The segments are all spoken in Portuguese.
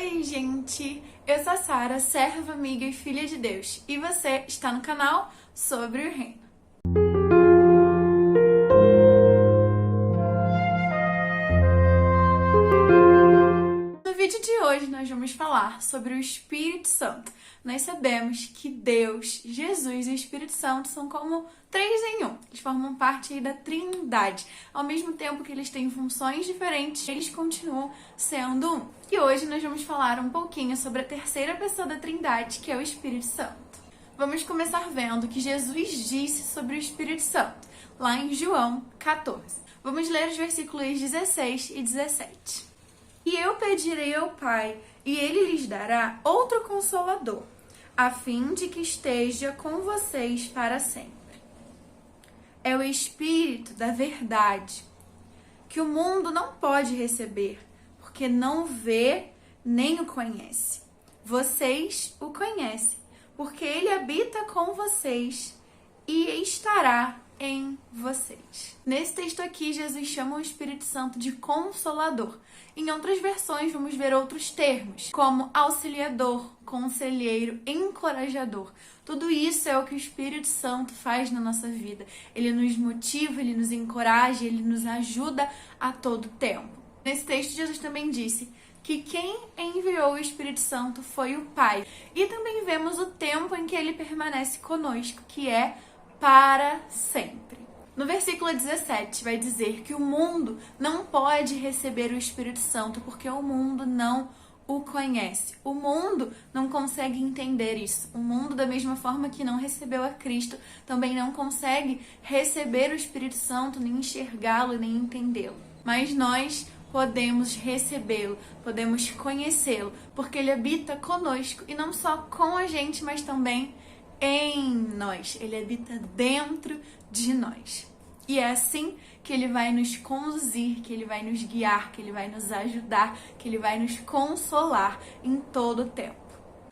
Oi, gente! Eu sou a Sara, serva, amiga e filha de Deus. E você está no canal Sobre o Reino. No vídeo de hoje nós vamos falar sobre o Espírito Santo. Nós sabemos que Deus, Jesus e o Espírito Santo são como três em um. Eles formam parte da Trindade. Ao mesmo tempo que eles têm funções diferentes, eles continuam sendo um. E hoje nós vamos falar um pouquinho sobre a terceira pessoa da Trindade, que é o Espírito Santo. Vamos começar vendo o que Jesus disse sobre o Espírito Santo, lá em João 14. Vamos ler os versículos 16 e 17. E eu pedirei ao Pai, e Ele lhes dará outro Consolador, a fim de que esteja com vocês para sempre. É o Espírito da verdade, que o mundo não pode receber, porque não vê nem o conhece. Vocês o conhecem, porque Ele habita com vocês e estará em vocês. Nesse texto aqui, Jesus chama o Espírito Santo de Consolador. Em outras versões, vamos ver outros termos, como auxiliador, conselheiro, encorajador. Tudo isso é o que o Espírito Santo faz na nossa vida. Ele nos motiva, ele nos encoraja, ele nos ajuda a todo tempo. Nesse texto, Jesus também disse que quem enviou o Espírito Santo foi o Pai. E também vemos o tempo em que ele permanece conosco, que é para sempre. No versículo 17 vai dizer que o mundo não pode receber o Espírito Santo porque o mundo não o conhece. O mundo não consegue entender isso. O mundo, da mesma forma que não recebeu a Cristo, também não consegue receber o Espírito Santo, nem enxergá-lo, nem entendê-lo. Mas nós podemos recebê-lo, podemos conhecê-lo, porque ele habita conosco e não só com a gente, mas também em nós. Ele habita dentro de nós. E é assim que ele vai nos conduzir, que ele vai nos guiar, que ele vai nos ajudar, que ele vai nos consolar em todo o tempo.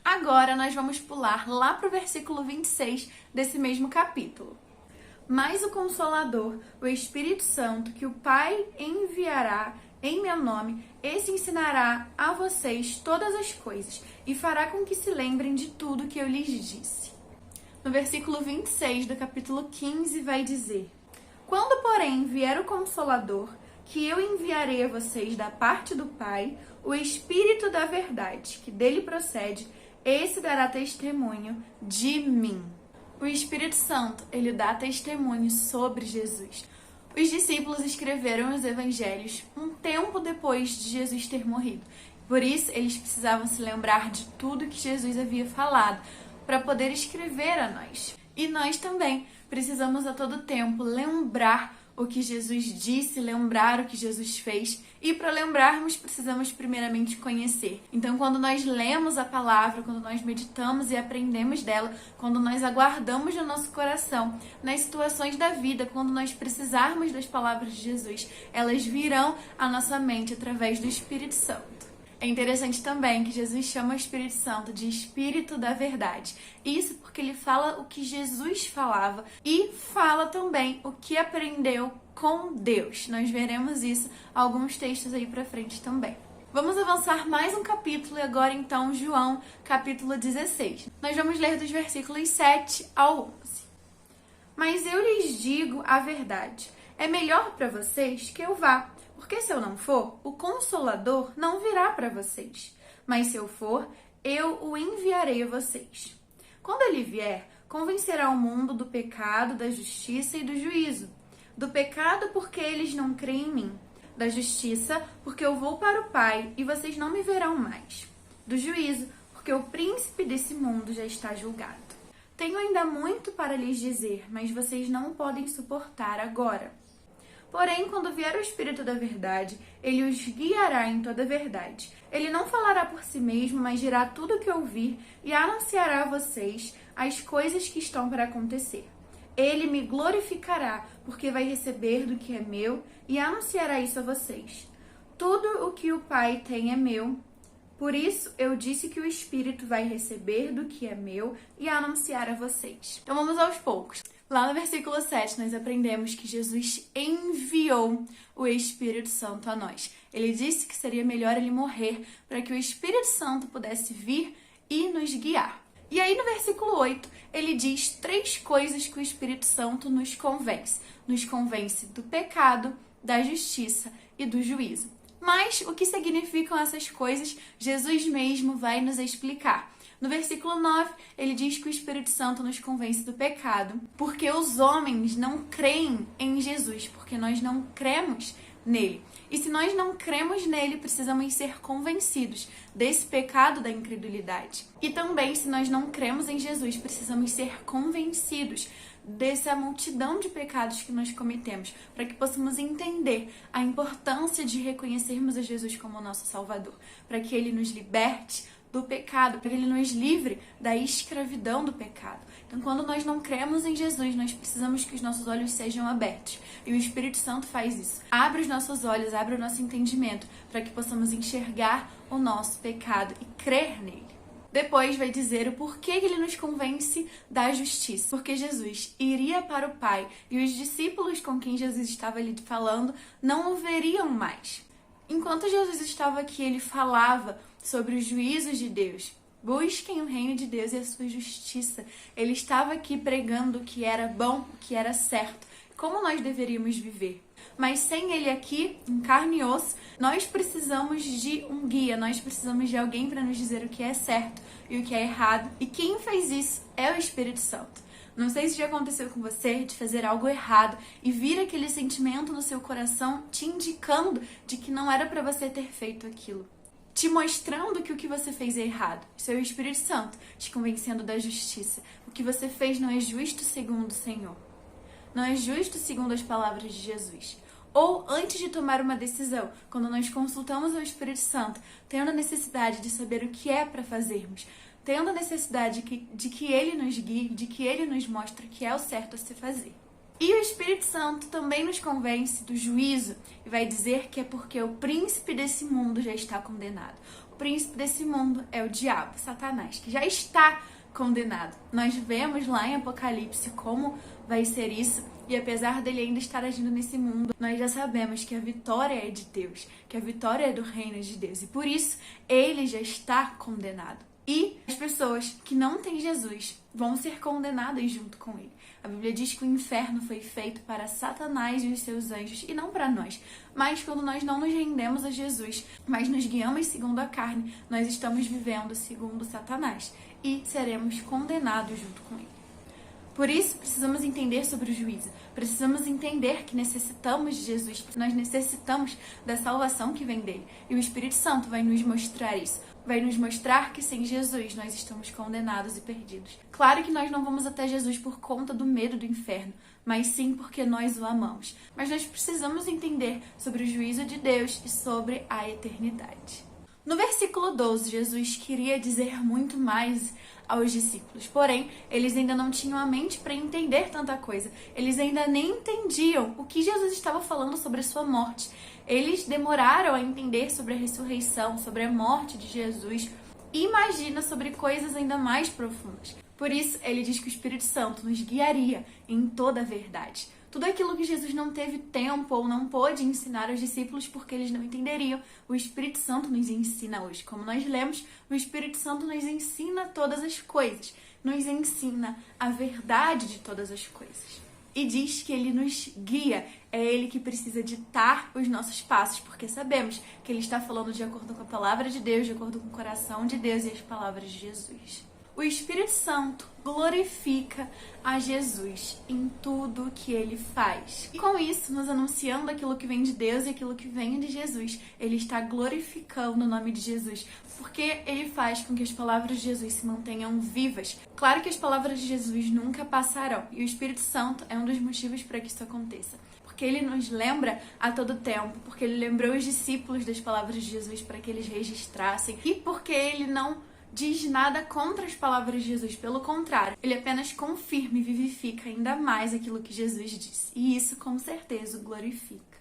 Agora nós vamos pular lá para o versículo 26 desse mesmo capítulo. Mas o Consolador, o Espírito Santo, que o Pai enviará em meu nome, esse ensinará a vocês todas as coisas e fará com que se lembrem de tudo que eu lhes disse. No versículo 26 do capítulo 15 vai dizer: Quando, porém, vier o Consolador, que eu enviarei a vocês da parte do Pai, o Espírito da verdade, que dele procede, esse dará testemunho de mim. O Espírito Santo, ele dá testemunho sobre Jesus. Os discípulos escreveram os evangelhos um tempo depois de Jesus ter morrido. Por isso, eles precisavam se lembrar de tudo que Jesus havia falado, para poder escrever a nós. E nós também precisamos a todo tempo lembrar o que Jesus disse, lembrar o que Jesus fez. E para lembrarmos, precisamos primeiramente conhecer. Então, quando nós lemos a palavra, quando nós meditamos e aprendemos dela, quando nós aguardamos no nosso coração, nas situações da vida, quando nós precisarmos das palavras de Jesus, elas virão à nossa mente através do Espírito Santo. É interessante também que Jesus chama o Espírito Santo de Espírito da Verdade. Isso porque ele fala o que Jesus falava e fala também o que aprendeu com Deus. Nós veremos isso alguns textos aí pra frente também. Vamos avançar mais um capítulo e agora então João, capítulo 16. Nós vamos ler dos versículos 7 ao 11. Mas eu lhes digo a verdade. É melhor para vocês que eu vá. Porque se eu não for, o Consolador não virá para vocês. Mas se eu for, eu o enviarei a vocês. Quando ele vier, convencerá o mundo do pecado, da justiça e do juízo. Do pecado, porque eles não creem em mim. Da justiça, porque eu vou para o Pai e vocês não me verão mais. Do juízo, porque o príncipe desse mundo já está julgado. Tenho ainda muito para lhes dizer, mas vocês não podem suportar agora. Porém, quando vier o Espírito da Verdade, ele os guiará em toda a verdade. Ele não falará por si mesmo, mas dirá tudo o que ouvir e anunciará a vocês as coisas que estão para acontecer. Ele me glorificará, porque vai receber do que é meu e anunciará isso a vocês. Tudo o que o Pai tem é meu. Por isso, eu disse que o Espírito vai receber do que é meu e anunciar a vocês. Então vamos aos poucos. Lá no versículo 7, nós aprendemos que Jesus enviou o Espírito Santo a nós. Ele disse que seria melhor ele morrer para que o Espírito Santo pudesse vir e nos guiar. E aí no versículo 8, ele diz 3 coisas que o Espírito Santo nos convence. Nos convence do pecado, da justiça e do juízo. Mas o que significam essas coisas, Jesus mesmo vai nos explicar. No versículo 9, ele diz que o Espírito Santo nos convence do pecado, porque os homens não creem em Jesus, porque nós não cremos nele. E se nós não cremos nele, precisamos ser convencidos desse pecado da incredulidade. E também, se nós não cremos em Jesus, precisamos ser convencidos dessa multidão de pecados que nós cometemos, para que possamos entender a importância de reconhecermos a Jesus como nosso Salvador, para que ele nos liberte do pecado, para que ele nos livre da escravidão do pecado. Então, quando nós não cremos em Jesus, nós precisamos que os nossos olhos sejam abertos. E o Espírito Santo faz isso. Abre os nossos olhos, abre o nosso entendimento, para que possamos enxergar o nosso pecado e crer nele. Depois vai dizer o porquê que ele nos convence da justiça. Porque Jesus iria para o Pai e os discípulos com quem Jesus estava ali falando não o veriam mais. Enquanto Jesus estava aqui, ele falava sobre os juízos de Deus. Busquem o reino de Deus e a sua justiça. Ele estava aqui pregando o que era bom, o que era certo, como nós deveríamos viver. Mas sem ele aqui, em carne e osso, nós precisamos de um guia, nós precisamos de alguém para nos dizer o que é certo e o que é errado. E quem fez isso é o Espírito Santo. Não sei se já aconteceu com você de fazer algo errado e vir aquele sentimento no seu coração te indicando de que não era para você ter feito aquilo. Te mostrando que o que você fez é errado. Isso é o Espírito Santo te convencendo da justiça. O que você fez não é justo segundo o Senhor. Não é justo segundo as palavras de Jesus. Ou antes de tomar uma decisão, quando nós consultamos o Espírito Santo, tendo a necessidade de saber o que é para fazermos, tendo a necessidade de que ele nos guie, de que ele nos mostre o que é o certo a se fazer. E o Espírito Santo também nos convence do juízo e vai dizer que é porque o príncipe desse mundo já está condenado. O príncipe desse mundo é o diabo, Satanás, que já está condenado. Nós vemos lá em Apocalipse como vai ser isso, e apesar dele ainda estar agindo nesse mundo, nós já sabemos que a vitória é de Deus, que a vitória é do reino de Deus, e por isso ele já está condenado. E as pessoas que não têm Jesus vão ser condenadas junto com ele. A Bíblia diz que o inferno foi feito para Satanás e os seus anjos e não para nós. Mas quando nós não nos rendemos a Jesus, mas nos guiamos segundo a carne, nós estamos vivendo segundo Satanás e seremos condenados junto com ele. Por isso, precisamos entender sobre o juízo. Precisamos entender que necessitamos de Jesus. Nós necessitamos da salvação que vem dele. E o Espírito Santo vai nos mostrar isso. Vai nos mostrar que sem Jesus nós estamos condenados e perdidos. Claro que nós não vamos até Jesus por conta do medo do inferno, mas sim porque nós o amamos. Mas nós precisamos entender sobre o juízo de Deus e sobre a eternidade. No versículo 12, Jesus queria dizer muito mais aos discípulos, porém, eles ainda não tinham a mente para entender tanta coisa. Eles ainda nem entendiam o que Jesus estava falando sobre a sua morte. Eles demoraram a entender sobre a ressurreição, sobre a morte de Jesus. Imagina sobre coisas ainda mais profundas. Por isso, ele diz que o Espírito Santo nos guiaria em toda a verdade. Tudo aquilo que Jesus não teve tempo ou não pôde ensinar aos discípulos porque eles não entenderiam, o Espírito Santo nos ensina hoje. Como nós lemos, o Espírito Santo nos ensina todas as coisas, nos ensina a verdade de todas as coisas. E diz que ele nos guia, é ele que precisa ditar os nossos passos, porque sabemos que ele está falando de acordo com a palavra de Deus, de acordo com o coração de Deus e as palavras de Jesus. O Espírito Santo glorifica a Jesus em tudo que ele faz. E com isso, nos anunciando aquilo que vem de Deus e aquilo que vem de Jesus, ele está glorificando o nome de Jesus, porque ele faz com que as palavras de Jesus se mantenham vivas. Claro que as palavras de Jesus nunca passarão, e o Espírito Santo é um dos motivos para que isso aconteça. Porque ele nos lembra a todo tempo, porque ele lembrou os discípulos das palavras de Jesus para que eles registrassem, e porque ele não diz nada contra as palavras de Jesus, pelo contrário, ele apenas confirma e vivifica ainda mais aquilo que Jesus disse. E isso, com certeza, o glorifica.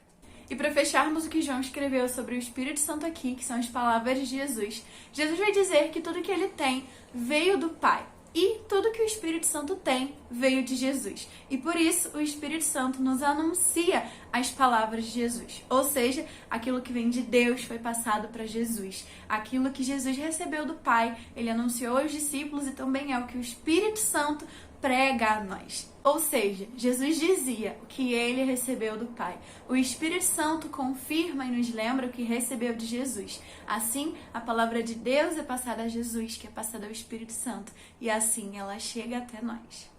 E para fecharmos o que João escreveu sobre o Espírito Santo aqui, que são as palavras de Jesus, Jesus vai dizer que tudo que ele tem veio do Pai. E tudo que o Espírito Santo tem veio de Jesus. E por isso o Espírito Santo nos anuncia as palavras de Jesus. Ou seja, aquilo que vem de Deus foi passado para Jesus. Aquilo que Jesus recebeu do Pai, ele anunciou aos discípulos e também é o que o Espírito Santo prega a nós. Ou seja, Jesus dizia o que ele recebeu do Pai. O Espírito Santo confirma e nos lembra o que recebeu de Jesus. Assim, a palavra de Deus é passada a Jesus, que é passada ao Espírito Santo. E assim ela chega até nós.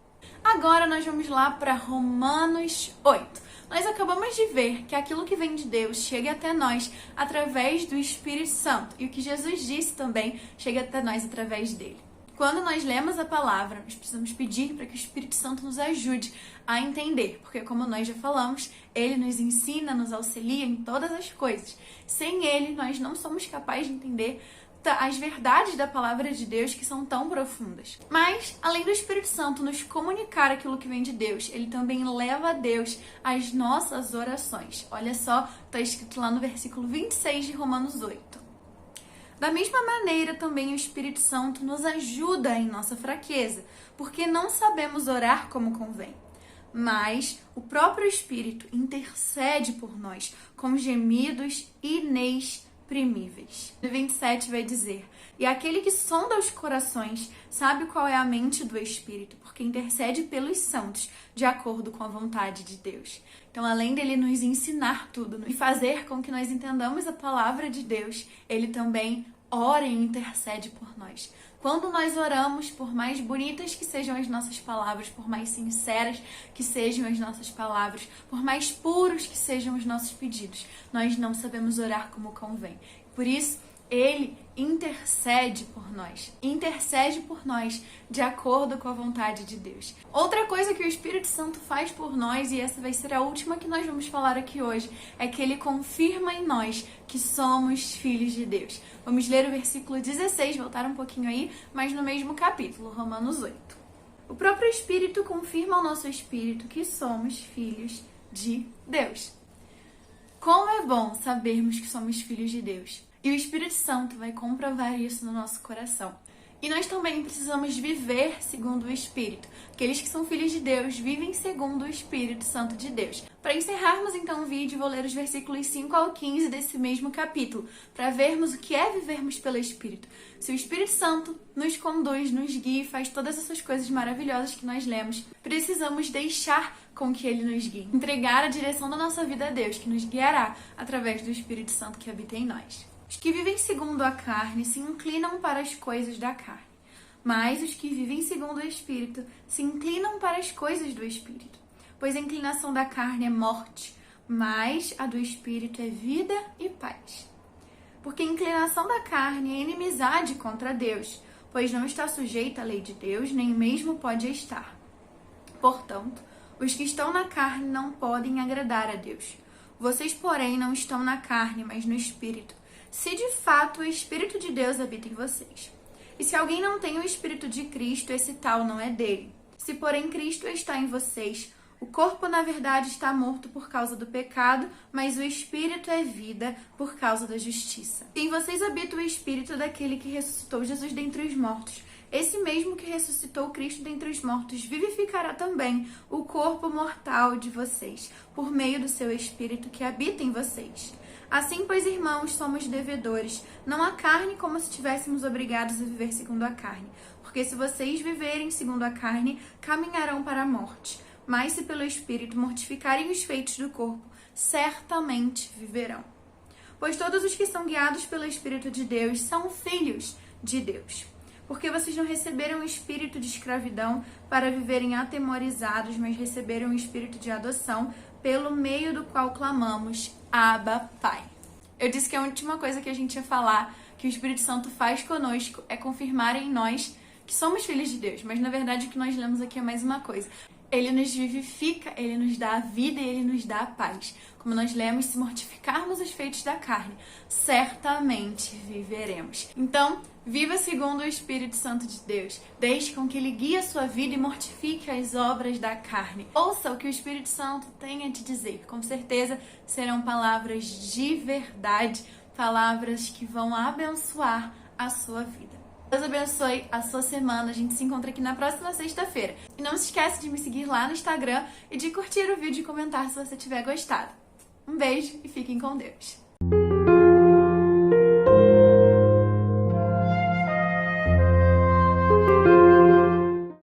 Agora nós vamos lá para Romanos 8. Nós acabamos de ver que aquilo que vem de Deus chega até nós através do Espírito Santo. E o que Jesus disse também chega até nós através dele. Quando nós lemos a palavra, nós precisamos pedir para que o Espírito Santo nos ajude a entender, porque como nós já falamos, ele nos ensina, nos auxilia em todas as coisas. Sem ele, nós não somos capazes de entender as verdades da palavra de Deus que são tão profundas. Mas, além do Espírito Santo nos comunicar aquilo que vem de Deus, ele também leva a Deus às nossas orações. Olha só, está escrito lá no versículo 26 de Romanos 8. Da mesma maneira, também o Espírito Santo nos ajuda em nossa fraqueza, porque não sabemos orar como convém. Mas o próprio Espírito intercede por nós com gemidos inexprimíveis. No 27 vai dizer: e aquele que sonda os corações sabe qual é a mente do Espírito, porque intercede pelos santos, de acordo com a vontade de Deus. Então, além dele nos ensinar tudo e fazer com que nós entendamos a palavra de Deus, ele também ora e intercede por nós. Quando nós oramos, por mais bonitas que sejam as nossas palavras, por mais sinceras que sejam as nossas palavras, por mais puros que sejam os nossos pedidos, nós não sabemos orar como convém. Por isso, ele intercede por nós de acordo com a vontade de Deus. Outra coisa que o Espírito Santo faz por nós, e essa vai ser a última que nós vamos falar aqui hoje, é que ele confirma em nós que somos filhos de Deus. Vamos ler o versículo 16, voltar um pouquinho aí, mas no mesmo capítulo, Romanos 8. O próprio Espírito confirma ao nosso espírito que somos filhos de Deus. Como é bom sabermos que somos filhos de Deus. E o Espírito Santo vai comprovar isso no nosso coração. E nós também precisamos viver segundo o Espírito. Aqueles que são filhos de Deus vivem segundo o Espírito Santo de Deus. Para encerrarmos então o vídeo, vou ler os versículos 5 ao 15 desse mesmo capítulo, para vermos o que é vivermos pelo Espírito. Se o Espírito Santo nos conduz, nos guia e faz todas essas coisas maravilhosas que nós lemos, precisamos deixar com que ele nos guie. Entregar a direção da nossa vida a Deus, que nos guiará através do Espírito Santo que habita em nós. Os que vivem segundo a carne se inclinam para as coisas da carne, mas os que vivem segundo o Espírito se inclinam para as coisas do Espírito. Pois a inclinação da carne é morte, mas a do Espírito é vida e paz. Porque a inclinação da carne é inimizade contra Deus, pois não está sujeita à lei de Deus, nem mesmo pode estar. Portanto, os que estão na carne não podem agradar a Deus. Vocês, porém, não estão na carne, mas no Espírito, se de fato o Espírito de Deus habita em vocês. E se alguém não tem o Espírito de Cristo, esse tal não é dele. Se, porém, Cristo está em vocês, o corpo, na verdade, está morto por causa do pecado, mas o Espírito é vida por causa da justiça. Em vocês habita o Espírito daquele que ressuscitou Jesus dentre os mortos. Esse mesmo que ressuscitou Cristo dentre os mortos vivificará também o corpo mortal de vocês, por meio do seu Espírito que habita em vocês. Assim, pois, irmãos, somos devedores, não à carne como se estivéssemos obrigados a viver segundo a carne. Porque se vocês viverem segundo a carne, caminharão para a morte. Mas se pelo Espírito mortificarem os feitos do corpo, certamente viverão. Pois todos os que são guiados pelo Espírito de Deus são filhos de Deus. Porque vocês não receberam o espírito de escravidão para viverem atemorizados, mas receberam o espírito de adoção, pelo meio do qual clamamos, Abba, Pai. Eu disse que a última coisa que a gente ia falar, que o Espírito Santo faz conosco, é confirmar em nós que somos filhos de Deus. Mas, na verdade, o que nós lemos aqui é mais uma coisa. Ele nos vivifica, ele nos dá a vida e ele nos dá a paz. Como nós lemos, se mortificarmos os feitos da carne, certamente viveremos. Então, viva segundo o Espírito Santo de Deus. Deixe com que ele guie a sua vida e mortifique as obras da carne. Ouça o que o Espírito Santo tem a te dizer. Com certeza serão palavras de verdade, palavras que vão abençoar a sua vida. Deus abençoe a sua semana. A gente se encontra aqui na próxima sexta-feira. E não se esquece de me seguir lá no Instagram e de curtir o vídeo e comentar se você tiver gostado. Um beijo e fiquem com Deus.